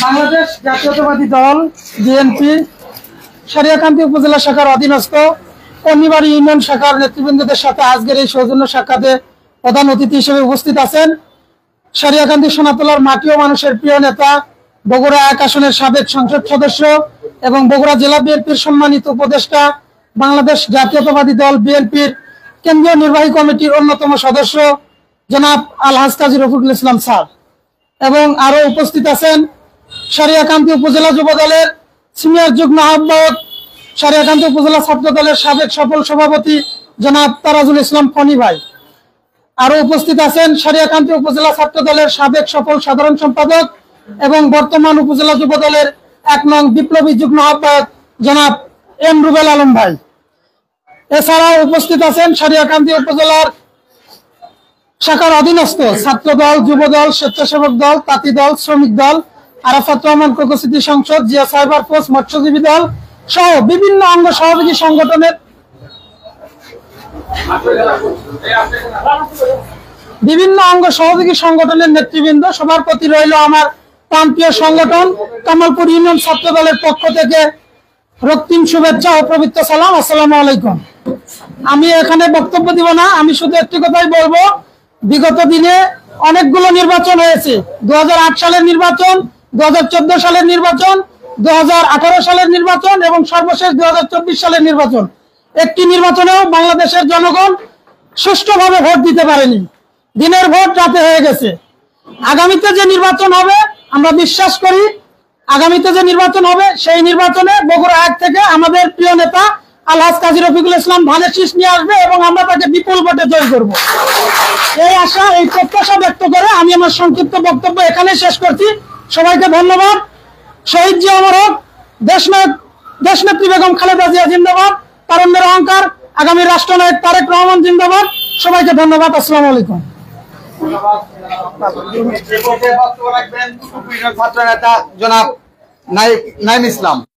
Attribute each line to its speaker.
Speaker 1: বাংলাদেশ জাতীয়তাবাদী দল বিএনপি সারিয়াকান্দি উপজেলা শাখার অধীনস্থ কর্ণিবাড়ি ইউনিয়ন শাখার নেতৃবৃন্দদের সাথে আজকের এই সৌজন্য সাক্ষাতে প্রধান অতিথি হিসেবে উপস্থিত আছেন সারিয়াকান্দি সোনাতলার মাটি ও মানুষের প্রিয় নেতা, বগুড়া ১ আসনের সাবেক সংসদ সদস্য এবং বগুড়া জেলা বিএনপির সম্মানিত উপদেষ্টা, বাংলাদেশ জাতীয়তাবাদী দল বিএনপির কেন্দ্রীয় নির্বাহী কমিটির অন্যতম সদস্য জনাব আলহাজ কাজী রফিকুল ইসলাম স্যার, এবং আরো উপস্থিত আছেন সারিয়াকান্দি উপজেলা যুব দলের সিনিয়র যুগ্ম আহ্বায়ক, সারিয়াকান্দি উপজেলা ছাত্র দলের সাবেক সফল সভাপতি জনাব তারাজুল ইসলাম ফনি ভাই। আরো উপস্থিত আছেন সারিয়াকান্দি উপজেলা ছাত্র দলের সাবেক সফল সাধারণ সম্পাদক এবং বর্তমান উপজেলা যুব দলের ১ নং বিপ্লবী যুগ্ম আহ্বায়ক জনাব এম রুবেল আলম ভাই। এছাড়াও উপস্থিত আছেন সারিয়াকান্দি উপজেলার শাখার অধীনস্থ ছাত্র দল, যুব দল, স্বেচ্ছাসেবক দল, তাঁতি দল, শ্রমিক দল, আরাফাত রহমান কোকোসিটি সংসদ, জিয়া সাইবার ফোর্স, মৎস্যজীবী দল সহ বিভিন্ন অঙ্গ সহযোগী সংগঠনের নেতৃবৃন্দ, সবার প্রতি রইল আমার প্রান্তীয় সংগঠন কামালপুর ইউনিয়ন ছাত্র দলের পক্ষ থেকে রক্তিম শুভেচ্ছা ও পবিত্র সালাম। আসসালামু আলাইকুম। আমি এখানে বক্তব্য দিব না, আমি শুধু একটি কথাই বলবো। বিগত দিনে অনেকগুলো নির্বাচন হয়েছে, 2008 সালের নির্বাচন, 2014 সালের নির্বাচন, 2018 সালের নির্বাচন এবং সর্বশেষ 2024 সালের নির্বাচন। একটি নির্বাচনেও বাংলাদেশের জনগণ সুষ্ঠুভাবে ভোট দিতে পারেনি, দিনের ভোট রাতে হয়ে গেছে। আগামীতে যে নির্বাচন হবে, আমরা বিশ্বাস করি আগামীতে যে নির্বাচন হবে সেই নির্বাচনে বগুড়া ১ থেকে আমাদের প্রিয় নেতা আলহাজ কাজী রফিকুল ইসলাম ধানের শীষ নিয়ে আসবে এবং আমরা তাকে বিপুল ভোটে জয় করব। এই আশা, এই প্রত্যাশা ব্যক্ত করে আমি আমার সংক্ষিপ্ত বক্তব্য এখানে শেষ করছি। সবাইকে ধন্যবাদ। শহীদ জিয়া অমর হোক, দেশনেত্রী বেগম খালেদা জিয়া জিন্দাবাদ, তারুণ্যের অহংকার আগামী রাষ্ট্রনায়ক তারেক রহমান জিন্দাবাদ। সবাইকে ধন্যবাদ। আসসালামু আলাইকুম।
Speaker 2: ছাত্র নেতা জনাব নাইম ইসলাম।